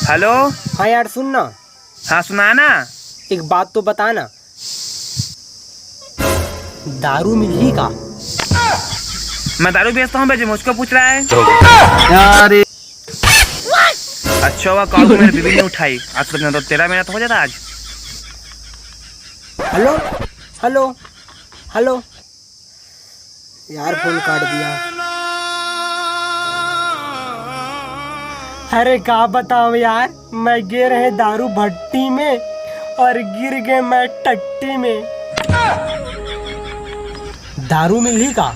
Hello. हाँ यार सुन ना। हाँ सुनाना। एक बात तो बताना, दारू मिली का? मैं दारू बेचता हूँ बेचे, मुझको पूछ रहा है यार अच्छा हुआ कॉल को मेरी बीवी ने उठाई, आज तो तेरा मेरा तो हो जाता आज। हेलो हेलो हेलो, यार फोन काट दिया। अरे क्या बताऊं यार, मैं गिर रहे दारू भट्टी में और गिर गए मैं टट्टी में। दारू मिली का?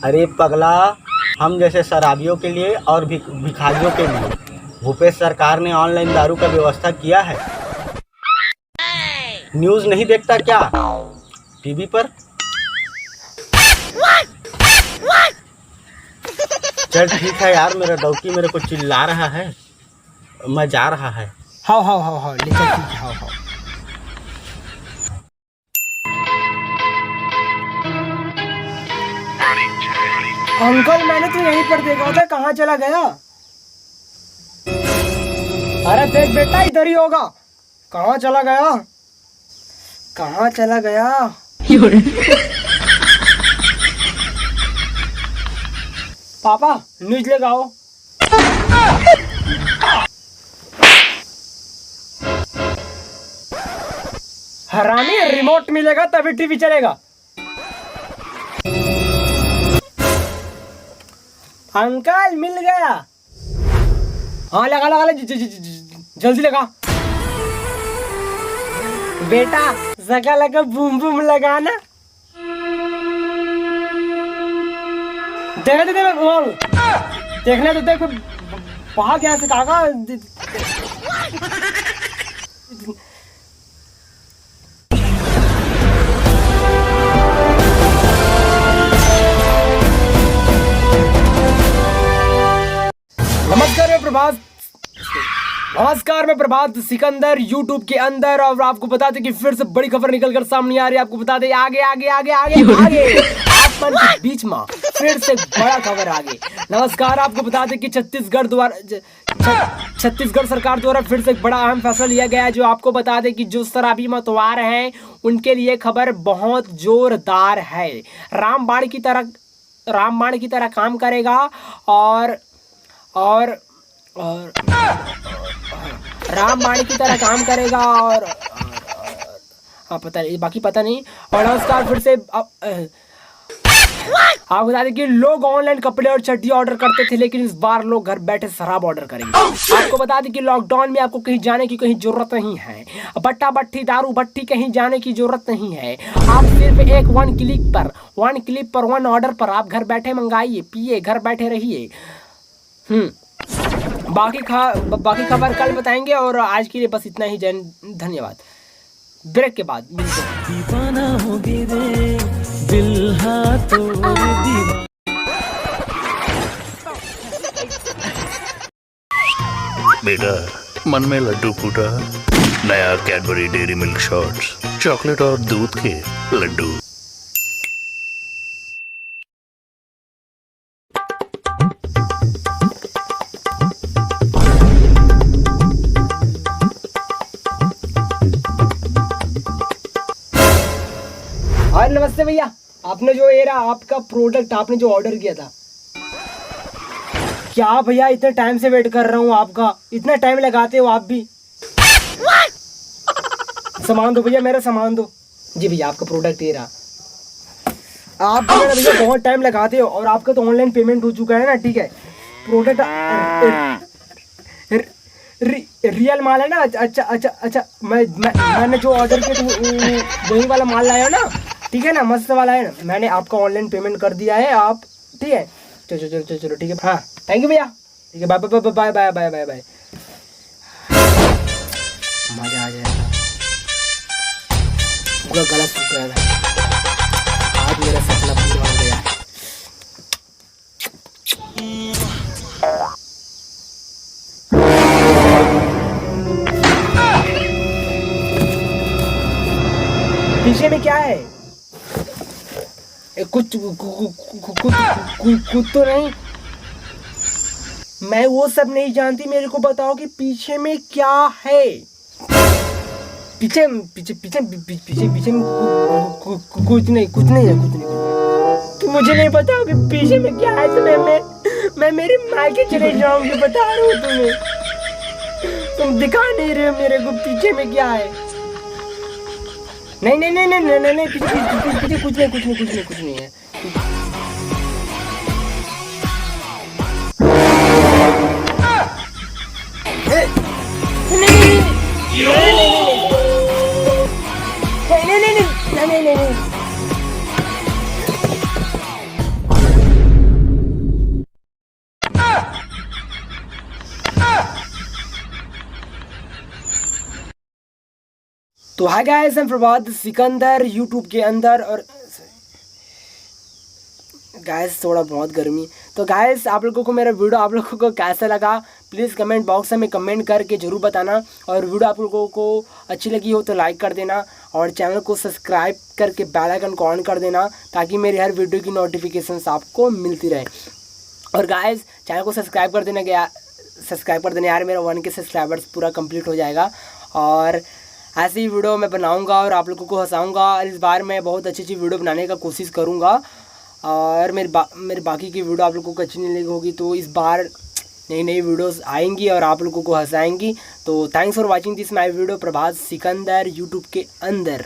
अरे पगला, हम जैसे शराबियों के लिए और भिखारियों के लिए भूपेश सरकार ने ऑनलाइन दारू का व्यवस्था किया है। न्यूज़ नहीं देखता क्या टीवी पर? चल ठीक है यार, मेरा डौकी मेरे को चिल्ला रहा है, मैं जा रहा है। हाँ हाँ हाँ हाँ ले चल, ठीक है। हाँ हाँ अंकल, मैंने तो यहीं पर देखा था, कहाँ चला गया? अरे देख बेटा, इधर ही होगा। कहाँ चला गया? कहाँ चला गया? पापा न्यूज लेके आओ। हरामी, रिमोट मिलेगा तभी टीवी चलेगा। अंकल मिल गया। हाँ लगा लगा ले, जल्दी लगा बेटा। जगह लगा बूम बूम लगाना। देखने देखने तो देखो वहां क्या से काका। नमस्कार, मैं प्रभात सिकंदर यूट्यूब के अंदर, और आपको बता दें कि फिर से बड़ी खबर निकलकर सामने आ रही है। आपको बता दें आगे आगे आगे आगे आगे आप के बीच में फिर से बड़ा खबर आगे। नमस्कार, आपको बता दें कि छत्तीसगढ़ सरकार द्वारा फिर से एक बड़ा अहम फैसला लिया गया है, जो आपको बता दें कि जो शराबी मतवार हैं उनके लिए खबर बहुत जोरदार है। रामबाण की तरह काम करेगा और रामबाण की तरह काम करेगा और हाँ पता नहीं, बाकी पता नहीं। और नमस्कार, फिर से आप बता दें कि लोग ऑनलाइन कपड़े और चड्डी ऑर्डर करते थे, लेकिन इस बार लोग घर बैठे शराब ऑर्डर करेंगे। आपको बता दें कि लॉकडाउन में आपको कहीं जाने की कहीं जरूरत नहीं है। बट्टा बट्टी दारू भट्टी कहीं जाने की जरूरत नहीं है। आप सिर्फ एक वन क्लिक पर वन ऑर्डर पर आप घर बैठे मंगाइए, पिए, घर बैठे रहिए। बाकी खबर कल बताएंगे, और आज के लिए बस इतना ही। धन्यवाद। ब्रेक के बाद मिलते हैं। दीवाना होगी रे दिल हाथों दीवाना। बेटा, मन में लड्डू फूटा, नया Cadbury dairy milk shots, chocolate और दूध के लड्डू। नमस्ते भैया, आपने जो आपका प्रोडक्ट आपने जो ऑर्डर किया था, क्या भैया इतने टाइम से वेट कर रहा हूँ आपका, इतना टाइम लगाते हो आप भी। सामान दो भैया, मेरा सामान दो। जी भैया, आपका प्रोडक्ट ये रहा। आप भैया बहुत टाइम लगाते हो, और आपका तो ऑनलाइन पेमेंट हो चुका है ना, ठीक है। प्रोडक्ट रियल माल है ना? अच्छा, मैंने जो ऑर्डर किया तो वही वाला माल लाया ना, ठीक है ना, मस्त वाला है ना। मैंने आपका ऑनलाइन पेमेंट कर दिया है, आप ठीक है। चलो ठीक है। हाँ थैंक यू भैया, ठीक है। Bye bye bye bye bye bye bye. मजा आ जाएगा। पूरा गला सूख रहा था, आज मेरा सपना पूरा हो गया। पीछे में क्या है? कुछ तो नहीं? मैं वो सब नहीं जानती, मेरे को बताओ कि पीछे में क्या है। पीछे पीछे पीछे पीछे पीछे में कुछ नहीं कि मुझे नहीं बताओ कि पीछे में क्या है। तो मैं मेरे मायके चले जाऊंगी, बता रहा हूँ तुम्हें। तुम दिखा नहीं रहे हो मेरे को पीछे में क्या है। नहीं नहीं नहीं नहीं नहीं नहीं, पीछे कुछ नहीं है। नहीं। तो हाय गाइस, हम प्रभात सिकंदर यूट्यूब के अंदर। और गाइस थोड़ा बहुत गर्मी। तो गाइस आप लोगों को मेरा वीडियो आप लोगों को कैसा लगा प्लीज़ कमेंट बॉक्स में कमेंट करके ज़रूर बताना। और वीडियो आप लोगों को अच्छी लगी हो तो लाइक कर देना और चैनल को सब्सक्राइब करके बेल आइकन को ऑन कर देना ताकि मेरी हर वीडियो की नोटिफिकेशंस आपको मिलती रहे। और गाइस चैनल को सब्सक्राइब कर देना यार, मेरा 1K सब्सक्राइबर्स पूरा कंप्लीट हो जाएगा। और ऐसी वीडियो मैं बनाऊंगा और आप लोगों को हंसाऊंगा। और इस बार मैं बहुत अच्छी वीडियो बनाने का कोशिश करूंगा। और मेरे बाकी की वीडियो आप लोगों को अच्छी नहीं लगी होगी तो इस बार नई वीडियोस आएंगी और आप लोगों को हंसाएंगी। तो thanks for watching this my video Prabhat Sikandar YouTube के अंदर।